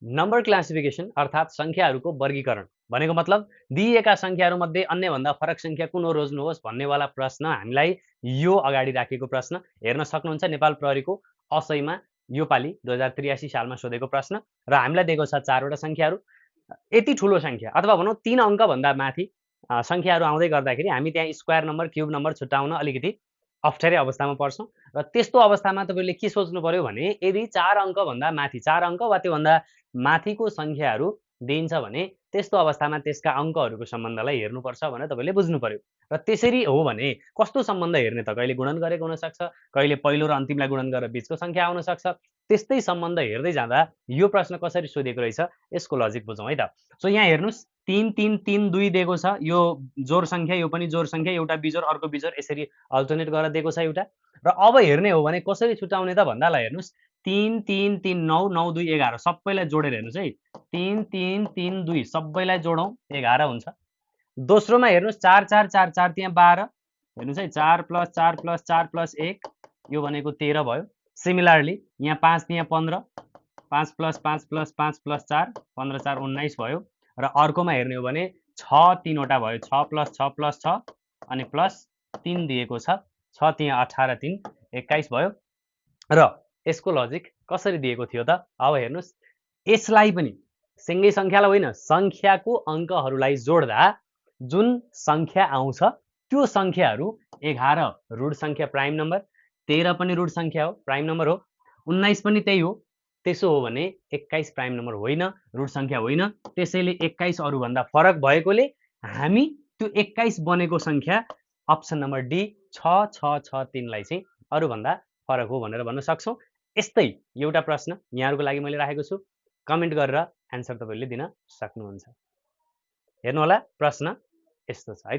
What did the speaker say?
Number classification अर्थात् संख्याहरूको वर्गीकरण भनेको मतलब दिइएका संख्याहरूमध्ये अन्यभन्दा फरक संख्या कुन हो रोज्नुहोस् भन्नेवाला प्रश्न हामीलाई यो अगाडि राखेको प्रश्न हेर्न सक्नुहुन्छ नेपाल प्रहरीको असैमा यो पालि 2083 सालमा सोधेको प्रश्न र हामीलाई दिएको छ चारवटा संख्याहरू। यति ठुलो संख्या अथवा भनौँ 3 अङ्कभन्दा माथि संख्याहरू आउँदै गर्दाखेरि हामी त्यहाँ स्क्वायर नम्बर क्युब नम्बर छुट्याउन अलिकति अप्ठ्यारै अवस्थामा पर्छौँ र त्यस्तो अवस्थामा तपाईँले के सोच्नु पर्यो भने यदि 4 अङ्कभन्दा माथि 4 अङ्क वा त्योभन्दा माथिको संख्याहरू दिइन्छ भने त्यस्तो अवस्थामा त्यसका अङ्कहरूको सम्बन्धलाई हेर्नुपर्छ भनेर तपाईँले बुझ्नु पर्यो। र त्यसरी हो भने कस्तो सम्बन्ध हेर्ने त कहिले गुणन गरेको हुनसक्छ, कहिले पहिलो र अन्तिमलाई गुणन गरेर बिचको संख्या आउन सक्छ। त्यस्तै सम्बन्ध हेर्दै जाँदा यो प्रश्न कसरी सोधेको रहेछ यसको लजिक बुझौँ है त। सो यहाँ हेर्नुहोस् 3 3 3 2 दिएको छ, यो जोड संख्या यो पनि जोड संख्या, एउटा बिजोड अर्को बिजोड यसरी अल्टरनेट गरेर दिएको छ एउटा। र अब हेर्ने हो भने कसरी छुट्याउने त भन्दालाई हेर्नुहोस् 3 3 3 9 9 2 11 सबैलाई जोडेर हेर्नुहोस् है 3 3 3 2 सबैलाई जोडौँ 11 हुन्छ। दोस्रोमा हेर्नुहोस् 4 4 4 4 त्यहाँ 12 हेर्नुहोस् है 4 + 4 + 4 + 1 यो भनेको 13 भयो। सिमिलरली यहाँ 5 यहाँ 15 5 + 5 + 5 + 4 15 4 19 भयो। र अर्कोमा हेर्ने हो भने 6 3वटा भयो 6 + 6 + 6 अनि प्लस 3 दिएको छ 6 त्यहाँ 18 3 21 भयो। र यसको लजिक कसरी दिएको थियो त अब हेर्नुहोस् यसलाई पनि सँगै संख्यालाई होइन संख्याको अङ्कहरूलाई जोड्दा जुन संख्या आउँछ त्यो संख्याहरू 11 रुट संख्या प्राइम नम्बर, 13 पनि रुट संख्या हो प्राइम नम्बर हो, 19 पनि त्यही हो। त्यसो हो भने 21 प्राइम नम्बर होइन रुट संख्या होइन, त्यसैले 21 अरूभन्दा फरक भएकोले हामी त्यो 21 बनेको संख्या अप्सन नम्बर डी 6663 लाई चाहिँ अरूभन्दा फरक हो भनेर भन्न सक्छौँ। यस्तै एउटा प्रश्न यहाँहरूको लागि मैले राखेको छु, कमेन्ट गरेर एन्सर तपाईँले दिन सक्नुहुन्छ। हेर्नु होला प्रश्न यस्तो छ है।